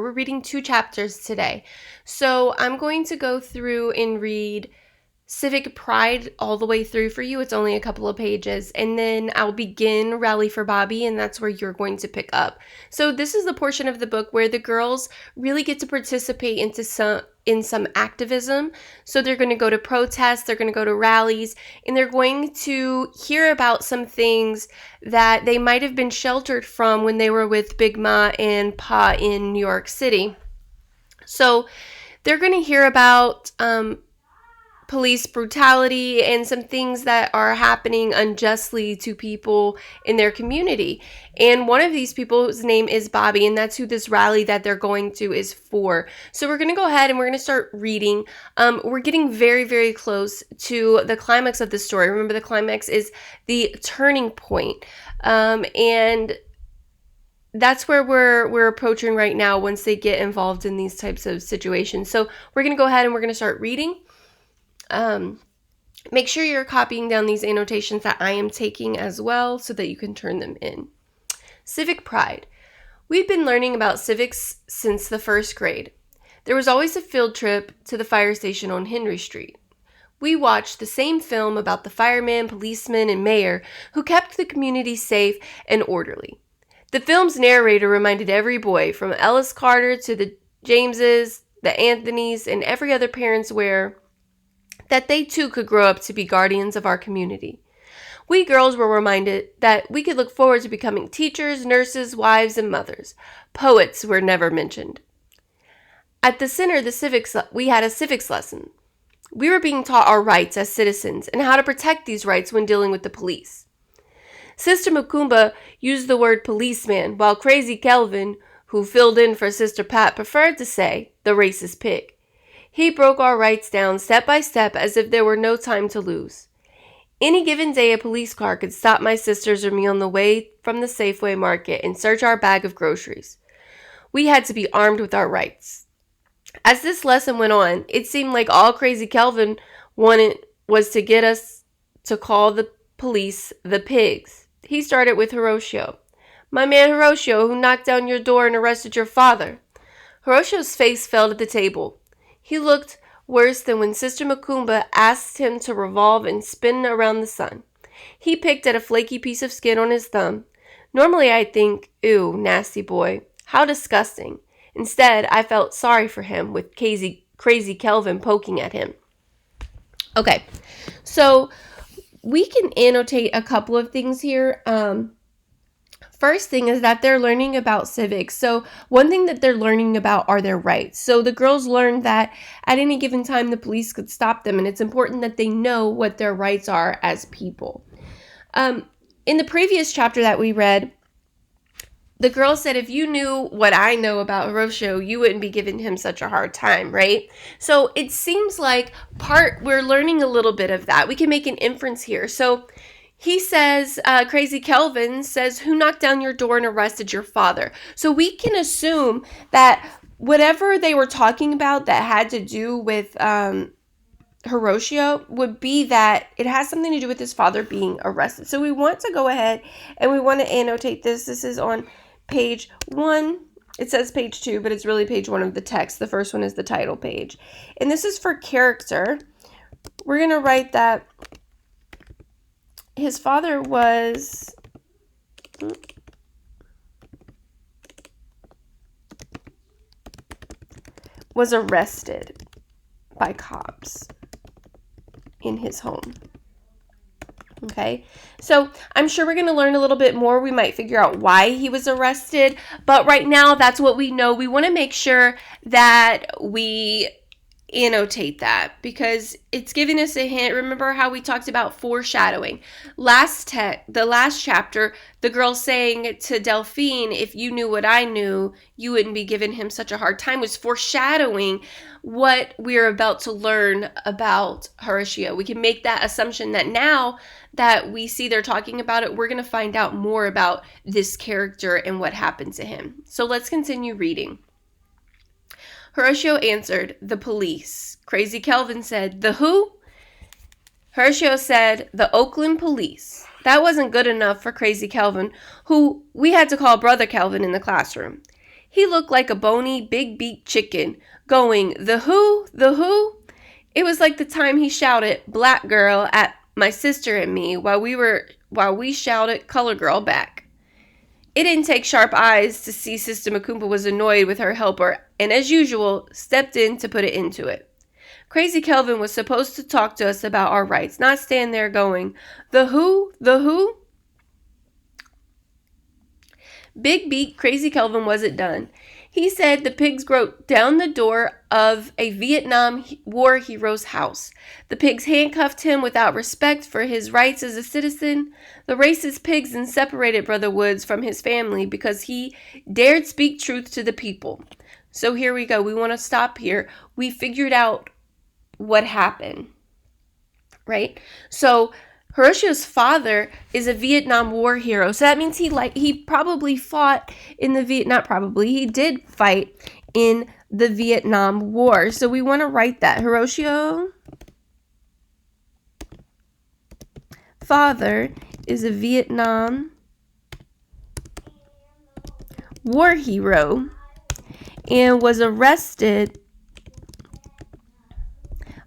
We're reading 2 chapters today. So I'm going to go through and read Civic Pride all the way through for you. It's only a couple of pages. And then I'll begin Rally for Bobby, and that's where you're going to pick up. So this is the portion of the book where the girls really get to participate in some activism. So they're going to go to protests, they're going to go to rallies, and they're going to hear about some things that they might have been sheltered from when they were with Big Ma and Pa in New York City. So they're going to hear about police brutality and some things that are happening unjustly to people in their community. And one of these people's name is Bobby, and that's who this rally that they're going to is for. So we're going to go ahead and we're going to start reading. We're getting very, very close to the climax of the story. Remember, the climax is the turning point. And that's where we're approaching right now once they get involved in these types of situations. So we're going to go ahead and we're going to start reading. Make sure you're copying down these annotations that I am taking as well so that you can turn them in. Civic Pride. We've been learning about civics since the first grade. There was always a field trip to the fire station on Henry Street. We watched the same film about the fireman, policeman, and mayor who kept the community safe and orderly. The film's narrator reminded every boy, from Ellis Carter to the Jameses, the Anthonys, and every other parent's wear, that they too could grow up to be guardians of our community. We girls were reminded that we could look forward to becoming teachers, nurses, wives, and mothers. Poets were never mentioned. At the center of the civics, we had a civics lesson. We were being taught our rights as citizens and how to protect these rights when dealing with the police. Sister Makumba used the word policeman, while Crazy Kelvin, who filled in for Sister Pat, preferred to say the racist pig. He broke our rights down step by step as if there were no time to lose. Any given day, a police car could stop my sisters or me on the way from the Safeway market and search our bag of groceries. We had to be armed with our rights. As this lesson went on, it seemed like all Crazy Kelvin wanted was to get us to call the police the pigs. He started with Hiroshio. My man Hiroshio, who knocked down your door and arrested your father. Hiroshio's face fell to the table. He looked worse than when Sister Makumba asked him to revolve and spin around the sun. He picked at a flaky piece of skin on his thumb. Normally I'd think, ew, nasty boy, how disgusting. Instead, I felt sorry for him with Crazy Kelvin poking at him. Okay, so we can annotate a couple of things here. First thing is that they're learning about civics. So one thing that they're learning about are their rights. So the girls learned that at any given time the police could stop them, and it's important that they know what their rights are as people. In the previous chapter that we read, the girl said, if you knew what I know about Hiroshio, you wouldn't be giving him such a hard time, right? So it seems like we're learning a little bit of that. We can make an inference here. So he says, Crazy Kelvin says, who knocked down your door and arrested your father? So we can assume that whatever they were talking about that had to do with Hiroshio would be that it has something to do with his father being arrested. So we want to go ahead and we want to annotate this. This is on page 1. It says page 2, but it's really page 1 of the text. The first one is the title page. And this is for character. We're going to write that his father was arrested by cops in his home. Okay, so I'm sure we're going to learn a little bit more. We might figure out why he was arrested, but right now that's what we know. We want to make sure that we annotate that because it's giving us a hint. Remember how we talked about foreshadowing? The last chapter, the girl saying to Delphine, if you knew what I knew, you wouldn't be giving him such a hard time, was foreshadowing what we're about to learn about Hiroshio. We can make that assumption that now that we see they're talking about it, we're going to find out more about this character and what happened to him. So let's continue reading. Hiroshio answered, the police. Crazy Kelvin said, the who? Hiroshio said, the Oakland police. That wasn't good enough for Crazy Kelvin, who we had to call Brother Kelvin in the classroom. He looked like a bony, big-beaked chicken, going, "The who? The who?" It was like the time he shouted, "Black girl," at my sister and me while we shouted, "Color girl," back. It didn't take sharp eyes to see Sister Makumba was annoyed with her helper, and as usual, stepped in to put it into it. Crazy Kelvin was supposed to talk to us about our rights, not stand there going, "The who? The who?" Big beat Crazy Kelvin wasn't done. He said the pigs wrote down the door of a Vietnam War hero's house. The pigs handcuffed him without respect for his rights as a citizen. The racist pigs then separated Brother Woods from his family because he dared speak truth to the people. So here we go. We want to stop here. We figured out what happened, right? So Hiroshio's father is a Vietnam War hero. So that means he probably fought in the he did fight in the Vietnam War. So we want to write that. Hiroshio father is a Vietnam War hero and was arrested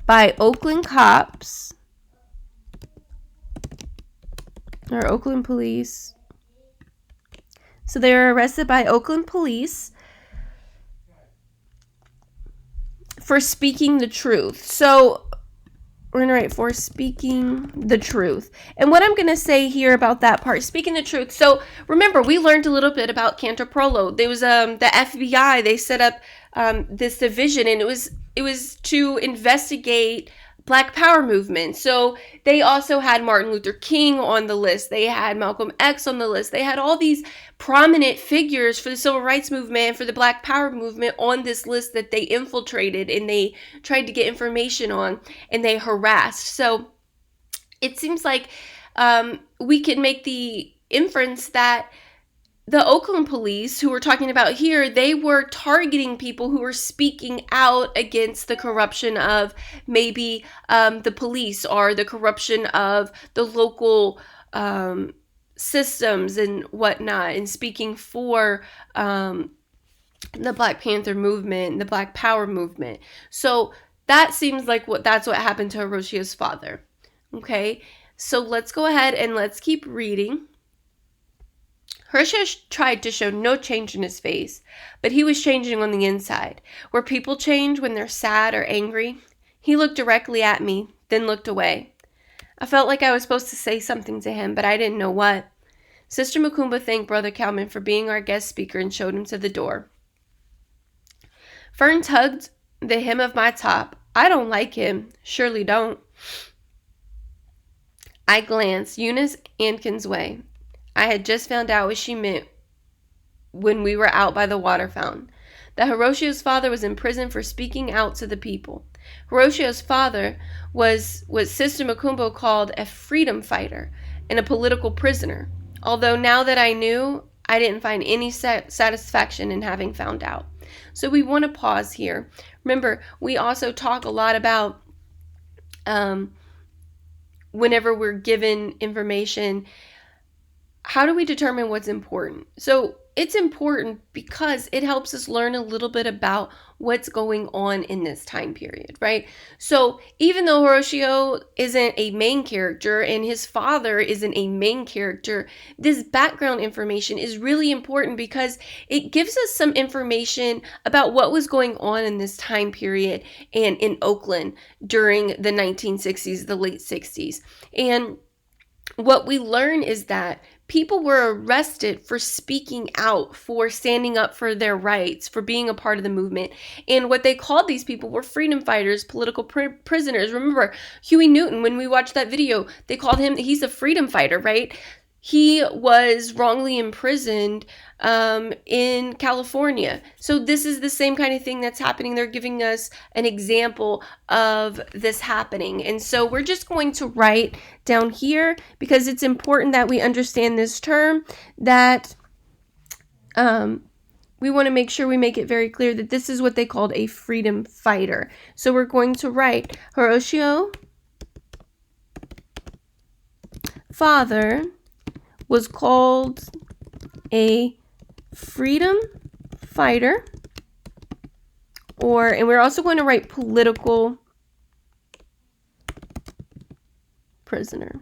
by Oakland cops or Oakland police. So they were arrested by Oakland police for speaking the truth. So we're going to write for speaking the truth. And what I'm going to say here about that part, speaking the truth. So remember, we learned a little bit about Cantor Prolo. There was the FBI. They set up this division, and it was to investigate Black Power movement. So they also had Martin Luther King on the list. They had Malcolm X on the list. They had all these prominent figures for the Civil Rights movement and for the Black Power movement on this list that they infiltrated and they tried to get information on and they harassed. So it seems like we can make the inference that the Oakland police, who we're talking about here, they were targeting people who were speaking out against the corruption of maybe the police or the corruption of the local systems and whatnot, and speaking for the Black Panther movement, the Black Power movement. So that seems like that's what happened to Hiroshio's father. Okay, so let's go ahead and let's keep reading. Hiroshio tried to show no change in his face, but he was changing on the inside. Where people change when they're sad or angry, he looked directly at me, then looked away. I felt like I was supposed to say something to him, but I didn't know what. Sister Makumba thanked Brother Kalman for being our guest speaker and showed him to the door. Fern tugged the hem of my top. "I don't like him. Surely don't." I glanced Eunice Ankin's way. I had just found out what she meant when we were out by the water fountain. That Hiroshio's father was in prison for speaking out to the people. Hiroshio's father was what Sister Makumba called a freedom fighter and a political prisoner. Although now that I knew, I didn't find any satisfaction in having found out. So we want to pause here. Remember, we also talk a lot about whenever we're given information, how do we determine what's important? So it's important because it helps us learn a little bit about what's going on in this time period, right? So even though Hiroshio isn't a main character and his father isn't a main character, this background information is really important because it gives us some information about what was going on in this time period and in Oakland during the 1960s, the late 60s. And what we learn is that people were arrested for speaking out, for standing up for their rights, for being a part of the movement. And what they called these people were freedom fighters, political prisoners. Remember, Huey Newton, when we watched that video, they called him, he's a freedom fighter, right? He was wrongly imprisoned in California. So this is the same kind of thing that's happening. They're giving us an example of this happening. And so we're just going to write down here, because it's important that we understand this term, that we want to make sure we make it very clear that this is what they called a freedom fighter. So we're going to write Hiroshio father was called a freedom fighter, and we're also going to write political prisoner.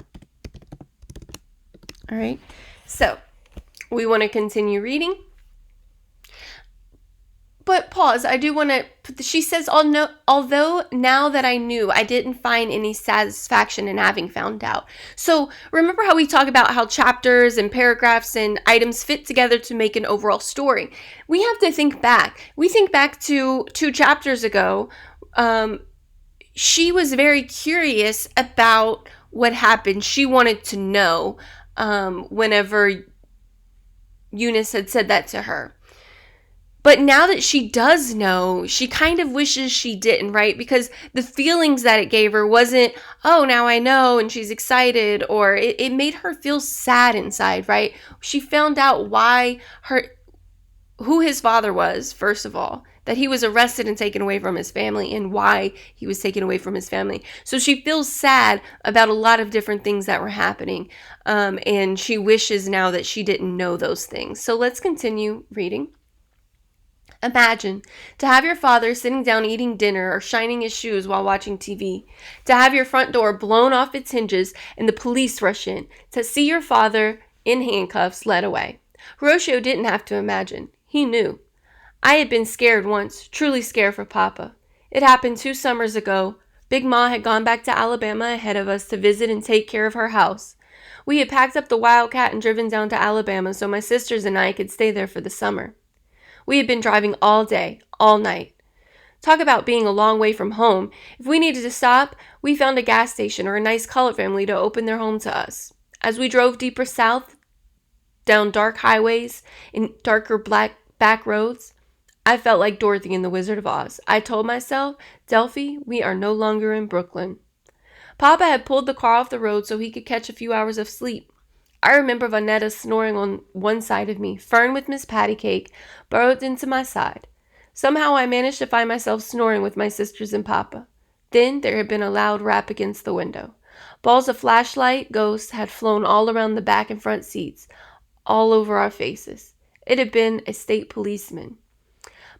All right, so we want to continue reading. But pause, I do want to, she says, although now that I knew, I didn't find any satisfaction in having found out. So remember how we talk about how chapters and paragraphs and items fit together to make an overall story. We have to think back. We think back to 2 chapters ago. She was very curious about what happened. She wanted to know whenever Eunice had said that to her. But now that she does know, she kind of wishes she didn't, right? Because the feelings that it gave her wasn't, oh, now I know, and she's excited, or it made her feel sad inside, right? She found out who his father was, first of all, that he was arrested and taken away from his family, and why he was taken away from his family. So she feels sad about a lot of different things that were happening, and she wishes now that she didn't know those things. So let's continue reading. Imagine to have your father sitting down eating dinner or shining his shoes while watching TV, to have your front door blown off its hinges and the police rush in, to see your father in handcuffs led away. Horatio didn't have to imagine. He knew. I had been scared once, truly scared for Papa. It happened 2 summers ago. Big Ma had gone back to Alabama ahead of us to visit and take care of her house. We had packed up the Wildcat and driven down to Alabama so my sisters and I could stay there for the summer. We had been driving all day, all night. Talk about being a long way from home. If we needed to stop, we found a gas station or a nice colored family to open their home to us. As we drove deeper south, down dark highways and darker black back roads, I felt like Dorothy in The Wizard of Oz. I told myself, Delphi, we are no longer in Brooklyn. Papa had pulled the car off the road so he could catch a few hours of sleep. I remember Vanetta snoring on one side of me, Fern with Miss Pattycake burrowed into my side. Somehow I managed to find myself snoring with my sisters and Papa. Then there had been a loud rap against the window. Balls of flashlight ghosts had flown all around the back and front seats, all over our faces. It had been a state policeman.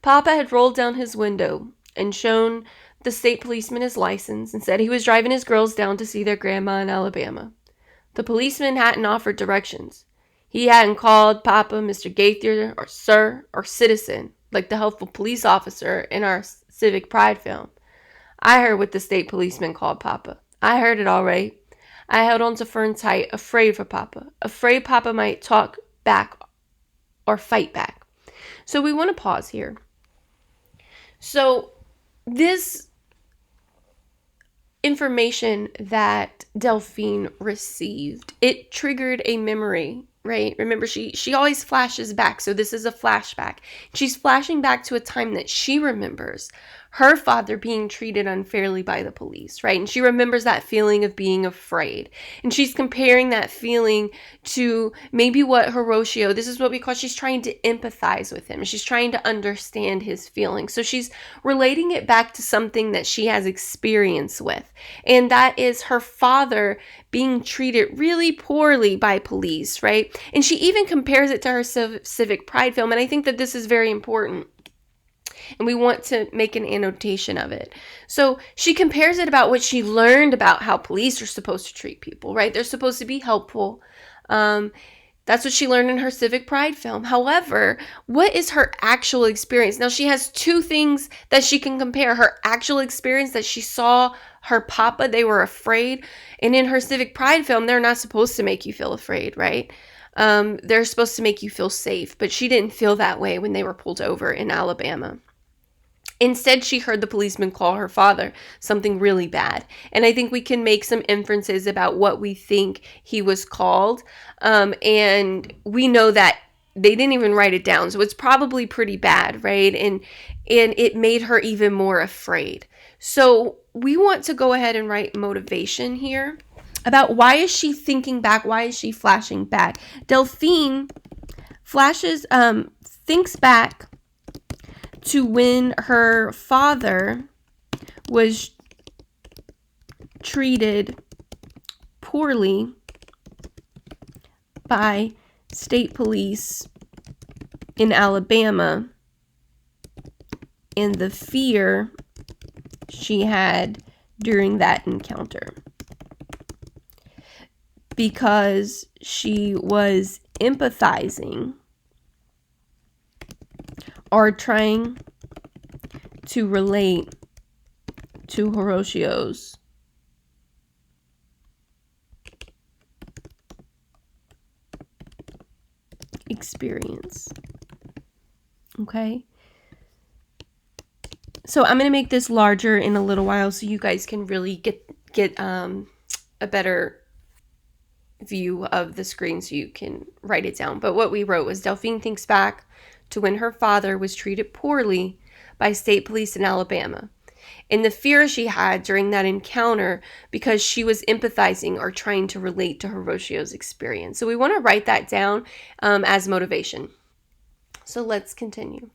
Papa had rolled down his window and shown the state policeman his license and said he was driving his girls down to see their grandma in Alabama. The policeman hadn't offered directions. He hadn't called Papa Mr. Gaither or Sir or Citizen, like the helpful police officer in our Civic Pride film. I heard what the state policeman called Papa. I heard it all right. I held on to Fern tight, afraid for Papa, afraid Papa might talk back or fight back. So we want to pause here. So this information that Delphine received, it triggered a memory, right? Remember, she always flashes back. So this is a flashback. She's flashing back to a time that she remembers her father being treated unfairly by the police, right? And she remembers that feeling of being afraid. And she's comparing that feeling to maybe what Horatio, this is what we call, she's trying to empathize with him. She's trying to understand his feelings. So she's relating it back to something that she has experience with. And that is her father being treated really poorly by police, right? And she even compares it to her Civic Pride film. And I think that this is very important. And we want to make an annotation of it. So she compares it about what she learned about how police are supposed to treat people, right? They're supposed to be helpful. That's what she learned in her Civic Pride film. However, what is her actual experience? Now, she has 2 things that she can compare. Her actual experience that she saw her papa, they were afraid. And in her Civic Pride film, they're not supposed to make you feel afraid, right? They're supposed to make you feel safe. But she didn't feel that way when they were pulled over in Alabama. Instead, she heard the policeman call her father something really bad. And I think we can make some inferences about what we think he was called. And we know that they didn't even write it down. So it's probably pretty bad, right? And it made her even more afraid. So we want to go ahead and write motivation here about why is she thinking back? Why is she flashing back? Delphine thinks back to when her father was treated poorly by state police in Alabama and the fear she had during that encounter, because she was empathizing or trying to relate to Horatio's experience. Okay? So I'm going to make this larger in a little while so you guys can really get a better view of the screen so you can write it down. But what we wrote was, Delphine thinks back to when her father was treated poorly by state police in Alabama, and the fear she had during that encounter because she was empathizing or trying to relate to Horatio's experience. So we want to write that down as motivation. So let's continue.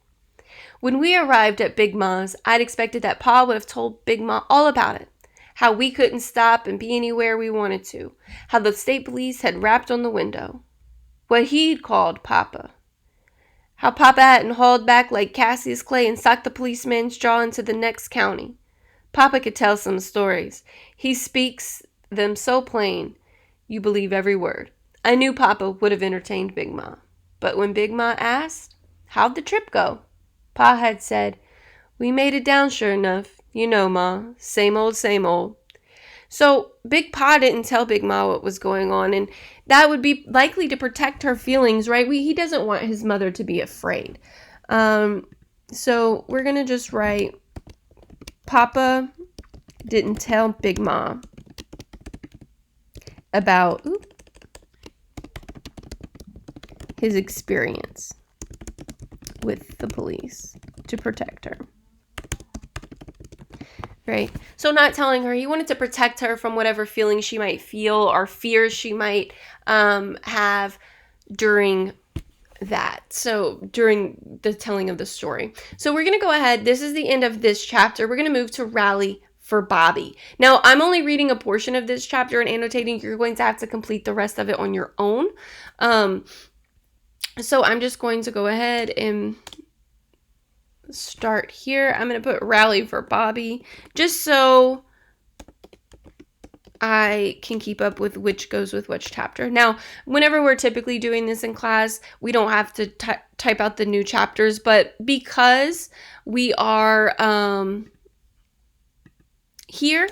When we arrived at Big Ma's, I'd expected that Pa would have told Big Ma all about it. How we couldn't stop and be anywhere we wanted to. How the state police had rapped on the window. What he'd called Papa. How Papa hadn't hauled back like Cassius Clay and socked the policeman's jaw into the next county. Papa could tell some stories. He speaks them so plain, you believe every word. I knew Papa would have entertained Big Ma. But when Big Ma asked, how'd the trip go? Pa had said, we made it down sure enough. You know, Ma, same old, same old. So Big Pa didn't tell Big Ma what was going on, and that would be likely to protect her feelings, right? He doesn't want his mother to be afraid. So we're going to just write, Papa didn't tell Big Ma about his experience with the police to protect her. Right? So not telling her, he wanted to protect her from whatever feelings she might feel or fears she might have during that. So during the telling of the story. So we're going to go ahead. This is the end of this chapter. We're going to move to Rally for Bobby. Now, I'm only reading a portion of this chapter and annotating. You're going to have to complete the rest of it on your own. So I'm just going to go ahead and start here. I'm going to put Rally for Bobby just so I can keep up with which goes with which chapter. Now, whenever we're typically doing this in class, we don't have to type out the new chapters, but because we are here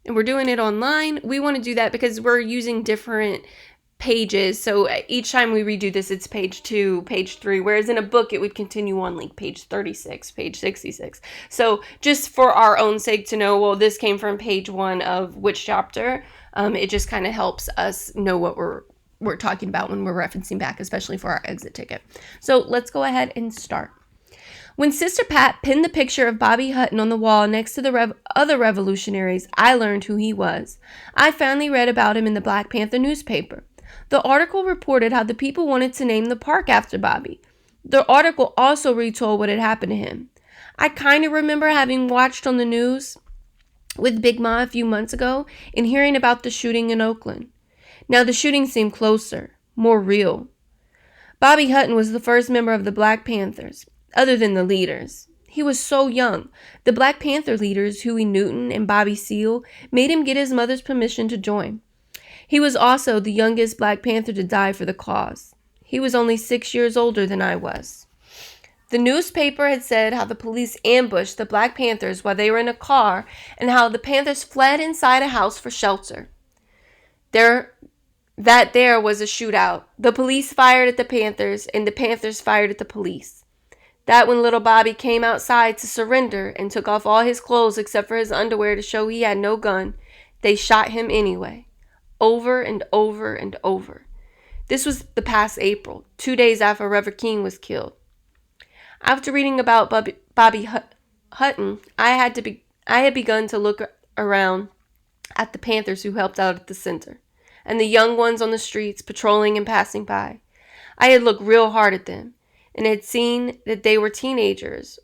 and we're doing it online, we want to do that because we're using different pages. So each time we redo this, it's page 2, page 3, whereas in a book it would continue on like page 36, page 66. So just for our own sake to know, well, this came from page 1 of which chapter, it just kind of helps us know what we're talking about when we're referencing back, especially for our exit ticket. So let's go ahead and start. When Sister Pat pinned the picture of Bobby Hutton on the wall next to the other revolutionaries, I learned who he was. I finally read about him in the Black Panther newspaper. The article reported how the people wanted to name the park after Bobby. The article also retold what had happened to him. I kind of remember having watched on the news with Big Ma a few months ago and hearing about the shooting in Oakland. Now the shooting seemed closer, more real. Bobby Hutton was the first member of the Black Panthers, other than the leaders. He was so young. The Black Panther leaders, Huey Newton and Bobby Seale, made him get his mother's permission to join. He was also the youngest Black Panther to die for the cause. He was only 6 years older than I was. The newspaper had said how the police ambushed the Black Panthers while they were in a car and how the Panthers fled inside a house for shelter. There was a shootout. The police fired at the Panthers and the Panthers fired at the police. That when little Bobby came outside to surrender and took off all his clothes except for his underwear to show he had no gun, they shot him anyway. Over and over and over. This was the past April, 2 days after Reverend King was killed. After reading about Bobby Hutton, I had begun to look around at the Panthers who helped out at the center, and the young ones on the streets patrolling and passing by. I had looked real hard at them, and had seen that they were teenagers,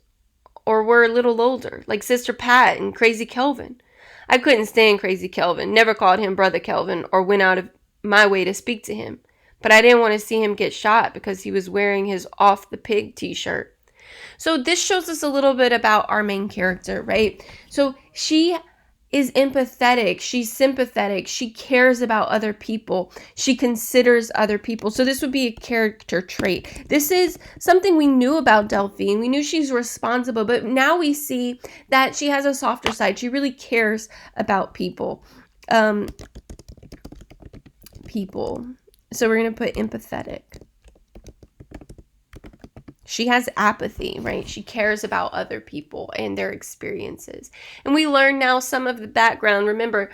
or were a little older, like Sister Pat and Crazy Kelvin. I couldn't stand Crazy Kelvin, never called him Brother Kelvin, or went out of my way to speak to him. But I didn't want to see him get shot because he was wearing his Off the Pig t-shirt. So this shows us a little bit about our main character, right? So she is empathetic, she's sympathetic, she cares about other people, she considers other people. So this would be a character trait. This is something we knew about Delphine. We knew she's responsible, but now we see that she has a softer side. She really cares about people. So we're going to put empathetic. She has apathy, right? She cares about other people and their experiences. And we learn now some of the background. Remember,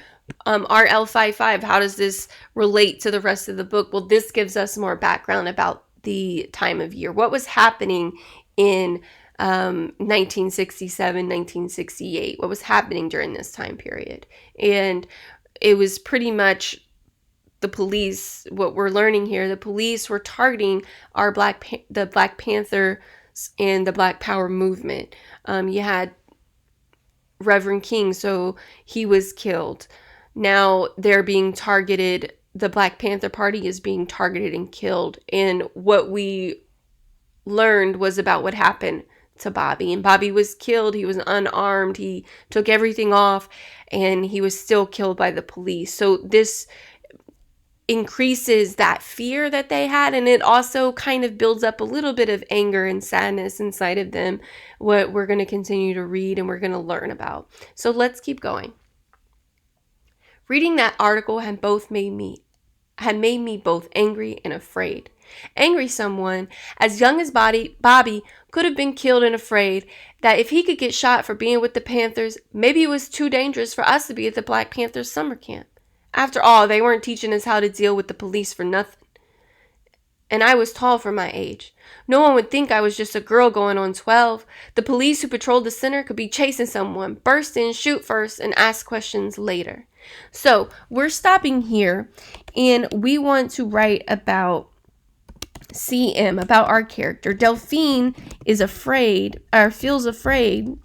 RL55, how does this relate to the rest of the book? Well, this gives us more background about the time of year. What was happening in 1967, 1968? What was happening during this time period? And it was pretty much the police, what we're learning here, the police were targeting the Black Panther and the Black Power movement. You had Reverend King, so he was killed. Now they're being targeted. The Black Panther Party is being targeted and killed. And what we learned was about what happened to Bobby. And Bobby was killed. He was unarmed. He took everything off, and he was still killed by the police. So this increases that fear that they had, and it also kind of builds up a little bit of anger and sadness inside of them, what we're going to continue to read and we're going to learn about. So let's keep going. Reading that article had made me both angry and afraid. Angry someone as young as Bobby could have been killed, and afraid that if he could get shot for being with the Panthers, maybe it was too dangerous for us to be at the Black Panthers summer camp. After all, they weren't teaching us how to deal with the police for nothing. And I was tall for my age. No one would think I was just a girl going on 12. The police who patrolled the center could be chasing someone, burst in, shoot first, and ask questions later. So we're stopping here, and we want to write about CM, about our character. Delphine is afraid, or feels afraid,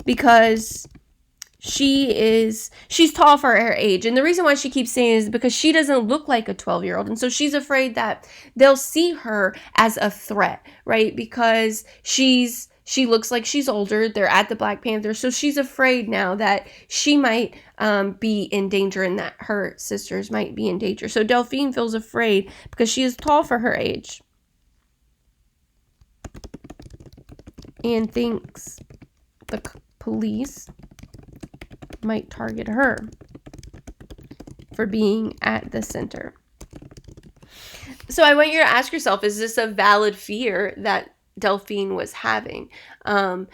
because she's tall for her age. And the reason why she keeps saying it is because she doesn't look like a 12-year-old. And so she's afraid that they'll see her as a threat, right? Because she looks like she's older. They're at the Black Panther. So she's afraid now that she might be in danger, and that her sisters might be in danger. So Delphine feels afraid because she is tall for her age and thinks the police might target her for being at the center. So I want you to ask yourself, is this a valid fear that Delphine was having? And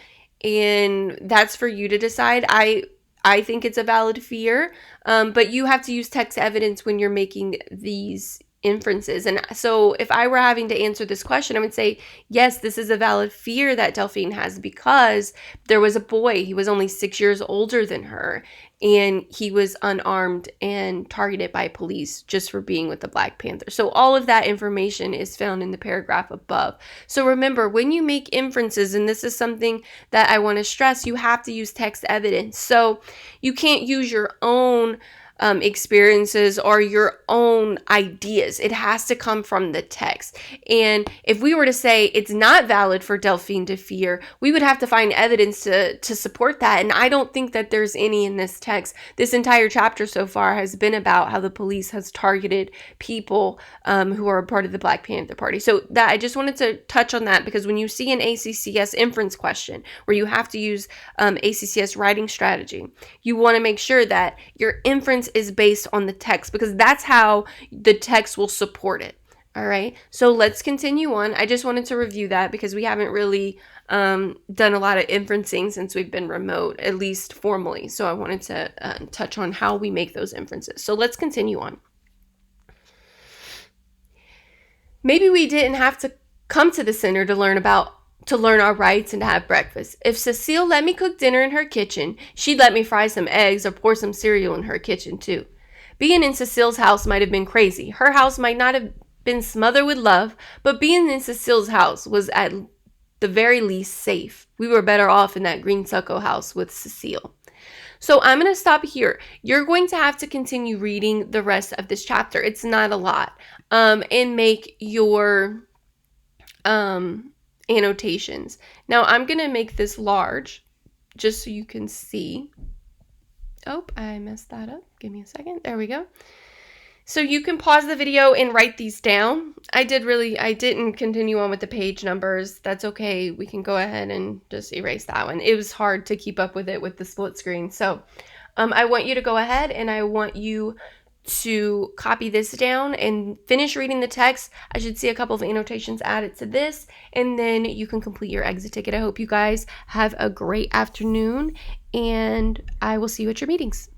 that's for you to decide. I think it's a valid fear, but you have to use text evidence when you're making these inferences. And so if I were having to answer this question, I would say, yes, this is a valid fear that Delphine has, because there was a boy, he was only 6 years older than her, and he was unarmed and targeted by police just for being with the Black Panther. So all of that information is found in the paragraph above. So remember, when you make inferences, and this is something that I want to stress, you have to use text evidence. So you can't use your own experiences or your own ideas. It has to come from the text. And if we were to say it's not valid for Delphine to fear, we would have to find evidence to support that. And I don't think that there's any in this text. This entire chapter so far has been about how the police has targeted people who are a part of the Black Panther Party. So that I just wanted to touch on that, because when you see an ACCS inference question where you have to use ACCS writing strategy, you want to make sure that your inference is based on the text, because that's how the text will support it. All right, so let's continue on. I just wanted to review that because we haven't really done a lot of inferencing since we've been remote, at least formally. So I wanted to touch on how we make those inferences. So let's continue on. Maybe we didn't have to come to the center to learn our rights and to have breakfast. If Cecile let me cook dinner in her kitchen, she'd let me fry some eggs or pour some cereal in her kitchen too. Being in Cecile's house might have been crazy. Her house might not have been smothered with love, but being in Cecile's house was at the very least safe. We were better off in that green stucco house with Cecile. So I'm going to stop here. You're going to have to continue reading the rest of this chapter. It's not a lot. And make your annotations. Now I'm going to make this large just so you can see. Oh, I messed that up. Give me a second. There we go. So you can pause the video and write these down. I didn't continue on with the page numbers. That's okay. We can go ahead and just erase that one. It was hard to keep up with it with the split screen. So I want you to go ahead and I want you to copy this down and finish reading the text. I should see a couple of annotations added to this, and then you can complete your exit ticket. I hope you guys have a great afternoon, and I will see you at your meetings.